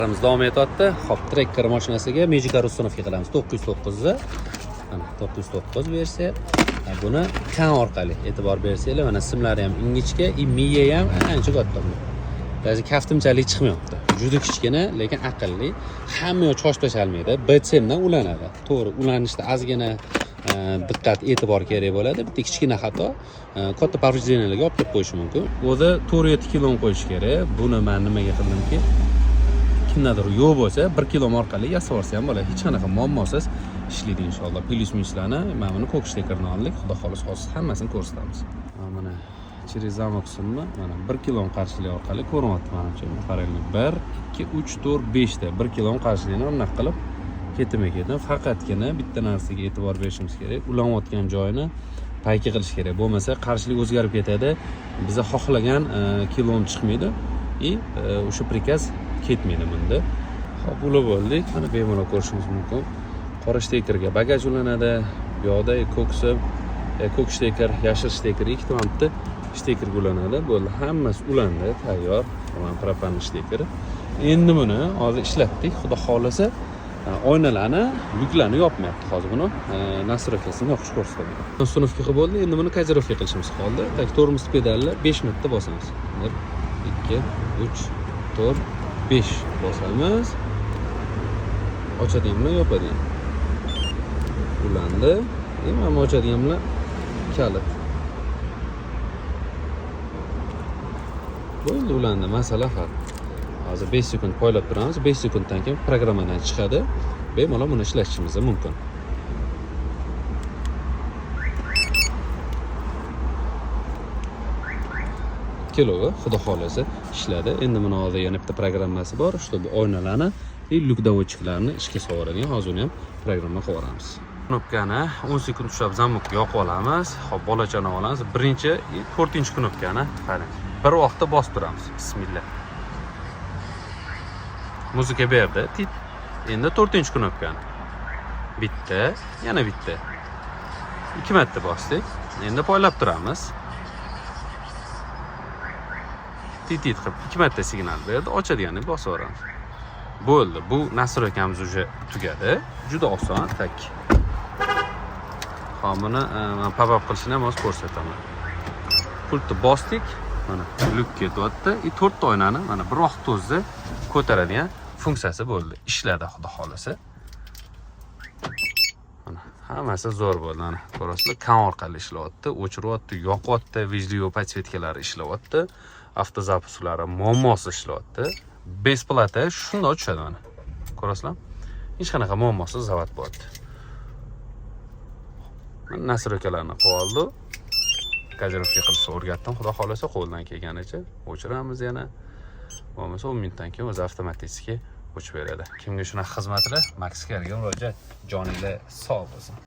Davom etyapti. Hop, trekker mashinasiga Magic Rusunovga qilamiz. 909 da. Mana 909 versiya. Buni kan orqali e'tibor bersanglar, mana simlari ham ingichka, miya ham ancha katta. Даже kaftimchalik chiqmayapti. Juda kichkina, lekin aqlli. Hamma yoq choch tashalmaydi. BCMdan ulanadi. To'g'ri, ulanishda ozgina diqqat, e'tibor kerak bo'ladi. Bitta kichkina xato katta повреждениyalarga olib kelib qo'yishi mumkin. O'zi 4-7 kilo qo'yish kerak. Buni men nimaga qildimki, kimdadir yo'q bo'lsa 1 kilo orqali yasab olsa ham bo'ladi. Hech qanaqa muammosiz ishlaydi inshaalloh. Plus minuslarni mana buni ko'kshtakarni oldik. Xudo xolis hozir hammasini ko'rsatamiz. Mana через zamok simni mana 1 kilo qarshiligi orqali ko'ryapti menimcha. Qaranglar. 1 2 3 4 5 ta 1 kilo qarshiligini aniq qilib ketma-ket. Faqatgina bitta narsaga e'tibor berishimiz kerak. Ulanayotgan joyini payka qilish kerak. Bo'lmasa qarshilik o'zgarib ketadi. Biza xohlagan kilom chiqmaydi. O'sha prikaz ketmaydi bunda. Xo'p, ulab oldik. Mana bemalol ko'rishimiz mumkin. Qora shtekerga bagaj ulanadi. Bu yoqda ko'k shteker, yashil shteker, ikkita bitta shteker ulanadi. Bo'ldi, hammasi ulandi, tayyor. Mana propan shtekeri. Endi buni hozir ishlatdik. Xudo xolasa oynalarni, yuklarni yopmayapti hozir buni. Nasrovkasini yoqish ko'rsatadi. Ustunovka qilib bo'ldi. Endi buni kozirovka qilishimiz qoldi. Tak tormoz pedalni 5 marta bosamiz. 1 2 3 4 5 bosamiz. Ochadiganmi, yopadigan. Ulandi. Mana ochadigan bilan kalit. Bo'ldi, ulandi. Masala hal. Hozir 5 sekund poylab turamiz. 5 sekunddan keyin programmadan chiqadi. Bemalol buni ishlatishimiz mumkin. Kiloga xudo xolasa ishladi. Endi buni hozir yana bitta programmasi bor, чтобы oynalarni, lyuk davotchiklarni ishga soladigan. Hozir uni ham programma qilib olamiz. Knopkani 10 sekund ushlab zamokka yoqib olamiz. Xo'p, bolachani olamiz. Birinchi, 4-knopkani qarang. Bir vaqtda bosib turamiz. Bismillah. Muzika berdi. Tit. Endi 4-knopkani. Bitta, yana bitta. 2 marta bosdik. Endi poylab turamiz. Tit qilib 2 marta signal berdi. Ochadiganini bosib o'ramiz. Bo'ldi. Bu nasrovkamiz уже tugadi. Juda oson, tak. Hop, buni pop-up qilishni ham hozir ko'rsataman. Pultni bosdik. Mana lyuk ketyapti. 4 ta oynani mana bir vaqt o'zida ko'taradigan funksiyasi bo'ldi. Ishladi xudo xolasa. Mana hammasi zo'r bo'ldi. Mana ko'rasizlar, kan orqali ishlayapti, o'chiryapti, yoqyapti, video podsvetkalari ishlayapti, avtozapuslari muammosiz ishlayapti. Besplata shunday tushadi mana. Ko'rasizlar? Hech qanaqa muammosiz zavod bo'lyapti. Mana nasrovkalarni qo'yib oldi. Kozirovka qilishni o'rgatdim, xudo xolasa qo'ldan kelganicha. O'chiramiz yana. Bo'lmasa 10 minutdan keyin o'zi avtomatik o'chib beradi. Kimga shunaqa xizmatlar, Max Kerga murojaat. Joninglar sog' bo'lsin.